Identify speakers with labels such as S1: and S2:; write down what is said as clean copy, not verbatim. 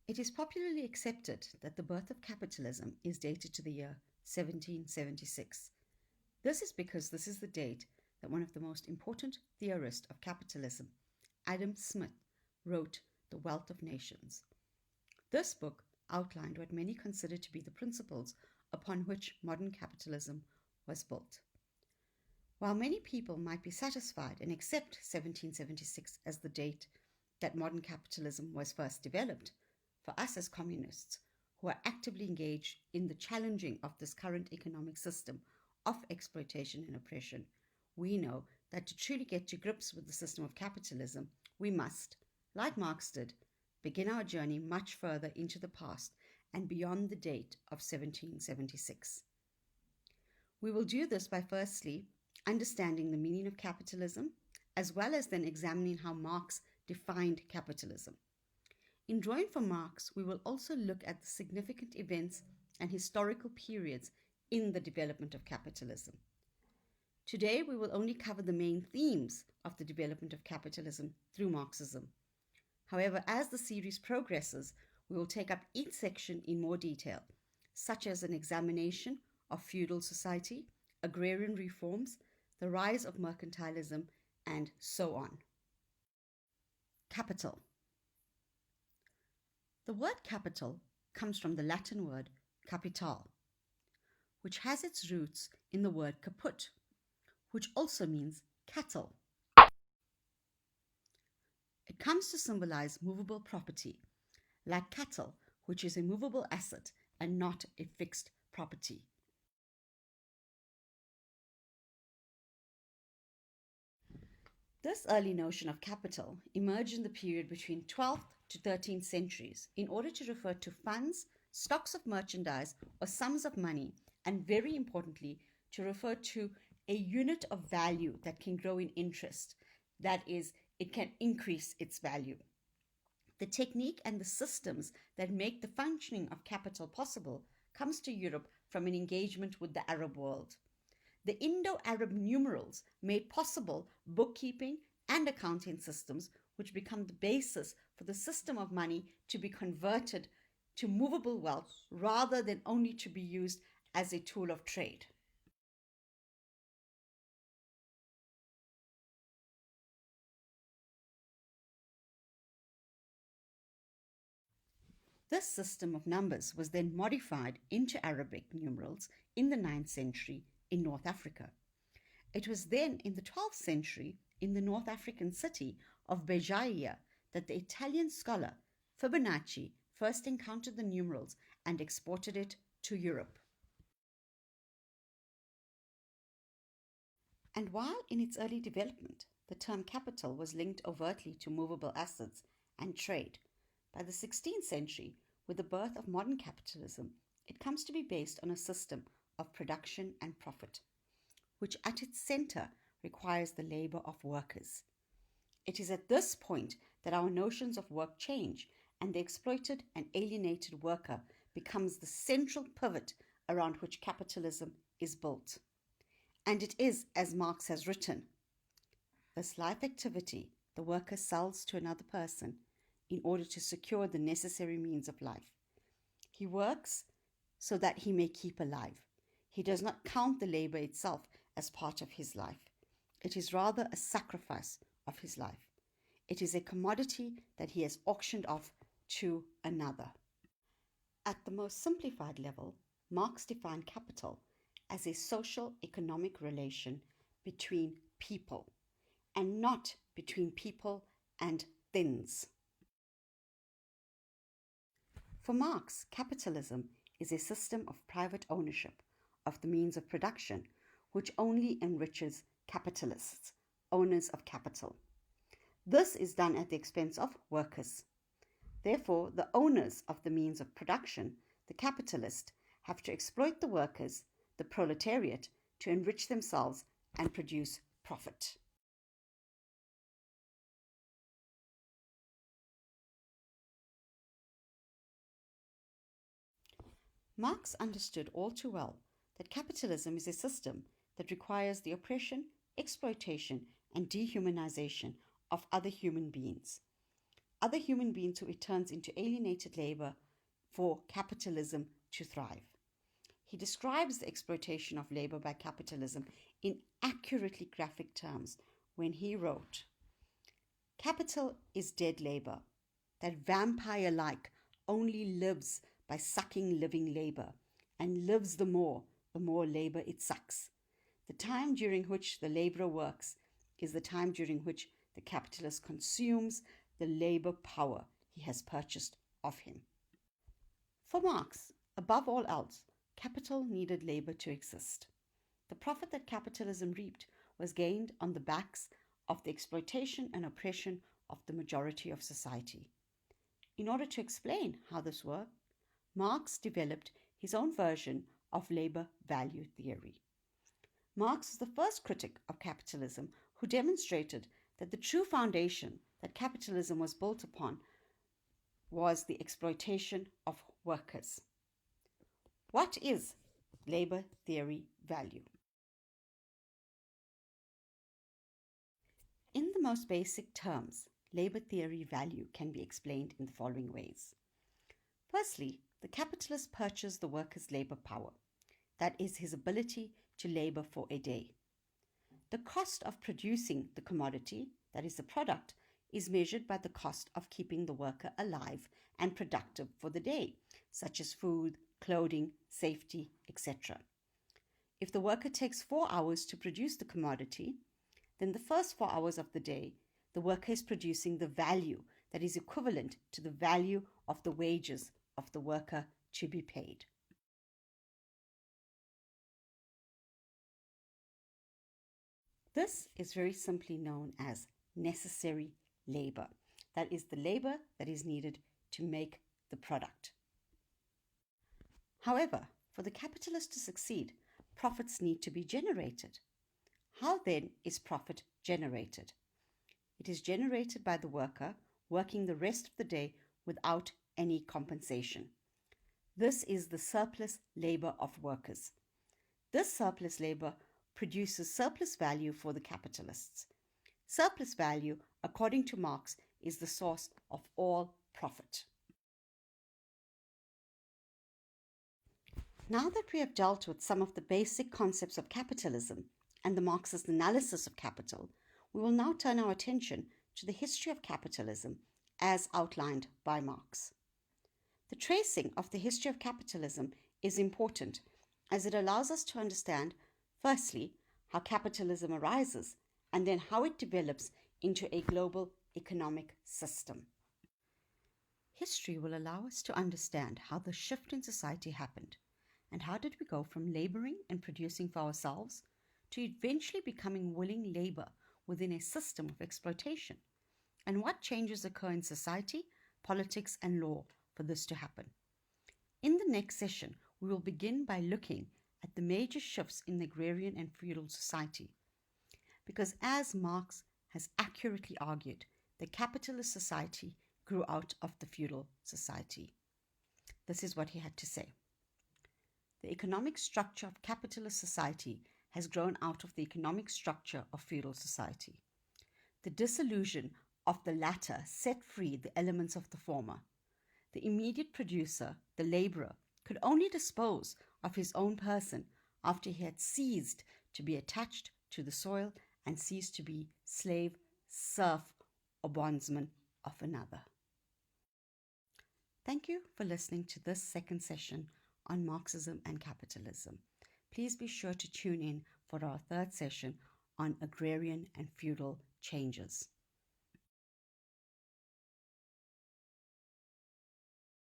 S1: It is popularly accepted that the birth of capitalism is dated to the year 1776. This is because this is the date that one of the most important theorists of capitalism, Adam Smith, wrote The Wealth of Nations. This book outlined what many consider to be the principles upon which modern capitalism was built. While many people might be satisfied and accept 1776 as the date that modern capitalism was first developed, for us as communists who are actively engaged in the challenging of this current economic system of exploitation and oppression, we know that to truly get to grips with the system of capitalism, we must, like Marx did, begin our journey much further into the past and beyond the date of 1776. We will do this by firstly understanding the meaning of capitalism, as well as then examining how Marx defined capitalism. In drawing from Marx, we will also look at the significant events and historical periods in the development of capitalism. Today, we will only cover the main themes of the development of capitalism through Marxism. However, as the series progresses, we will take up each section in more detail, such as an examination of feudal society, agrarian reforms, the rise of mercantilism, and so on. Capital. The word capital comes from the Latin word capital, which has its roots in the word caput, which also means cattle. It comes to symbolize movable property, like cattle, which is a movable asset and not a fixed property. This early notion of capital emerged in the period between 12th to 13th centuries in order to refer to funds, stocks of merchandise, or sums of money, and very importantly, to refer to a unit of value that can grow in interest. That is, it can increase its value. The technique and the systems that make the functioning of capital possible comes to Europe from an engagement with the Arab world. The Indo-Arab numerals made possible bookkeeping and accounting systems, which become the basis for the system of money to be converted to movable wealth rather than only to be used as a tool of trade. This system of numbers was then modified into Arabic numerals in the 9th century in North Africa. It was then in the 12th century in the North African city of Bejaia that the Italian scholar Fibonacci first encountered the numerals and exported it to Europe. And while in its early development, the term capital was linked overtly to movable assets and trade, by the 16th century, with the birth of modern capitalism, it comes to be based on a system of production and profit, which at its center requires the labor of workers. It is at this point that our notions of work change and the exploited and alienated worker becomes the central pivot around which capitalism is built. And it is, as Marx has written, this life activity the worker sells to another person in order to secure the necessary means of life. He works so that he may keep alive. He does not count the labor itself as part of his life. It is rather a sacrifice of his life. It is a commodity that he has auctioned off to another. At the most simplified level, Marx defined capital as a social economic relation between people, and not between people and things. For Marx, capitalism is a system of private ownership of the means of production, which only enriches capitalists, owners of capital. This is done at the expense of workers. Therefore, the owners of the means of production, the capitalist, have to exploit the workers, the proletariat, to enrich themselves and produce profit. Marx understood all too well that capitalism is a system that requires the oppression, exploitation, and dehumanization of other human beings. other human beings who it turns into alienated labor for capitalism to thrive. He describes the exploitation of labor by capitalism in accurately graphic terms when he wrote, "Capital is dead labor, that vampire-like only lives by sucking living labor, and lives the more labor it sucks. The time during which the laborer works is the time during which the capitalist consumes the labor power he has purchased of him." For Marx, above all else, capital needed labor to exist. The profit that capitalism reaped was gained on the backs of the exploitation and oppression of the majority of society. In order to explain how this worked, Marx developed his own version of labor value theory. Marx was the first critic of capitalism who demonstrated that the true foundation that capitalism was built upon was the exploitation of workers. What is labor theory value? In the most basic terms, labor theory value can be explained in the following ways. Firstly, the capitalist purchased the worker's labor power, that is, his ability to labor for a day. The cost of producing the commodity, that is, the product, is measured by the cost of keeping the worker alive and productive for the day, such as food, clothing, safety, etc. If the worker takes 4 hours to produce the commodity, then the first 4 hours of the day, the worker is producing the value that is equivalent to the value of the wages of the worker to be paid. This is very simply known as necessary labor. That is the labor that is needed to make the product. However, for the capitalist to succeed, profits need to be generated. How then is profit generated? It is generated by the worker working the rest of the day without any compensation. This is the surplus labor of workers. This surplus labor produces surplus value for the capitalists. Surplus value, according to Marx, is the source of all profit. Now that we have dealt with some of the basic concepts of capitalism and the Marxist analysis of capital, we will now turn our attention to the history of capitalism as outlined by Marx. The tracing of the history of capitalism is important as it allows us to understand, firstly, how capitalism arises, and then how it develops into a global economic system. History will allow us to understand how the shift in society happened, and how did we go from laboring and producing for ourselves to eventually becoming willing labor within a system of exploitation, and what changes occur in society, politics, and law for this to happen. In the next session, we will begin by looking at the major shifts in the agrarian and feudal society, because as Marx has accurately argued, the capitalist society grew out of the feudal society. This is what he had to say. The economic structure of capitalist society has grown out of the economic structure of feudal society. The dissolution of the latter set free the elements of the former. The immediate producer, the laborer, could only dispose of his own person after he had ceased to be attached to the soil and ceased to be slave, serf, or bondsman of another. Thank you for listening to this second session on Marxism and capitalism. Please be sure to tune in for our third session on agrarian and feudal changes.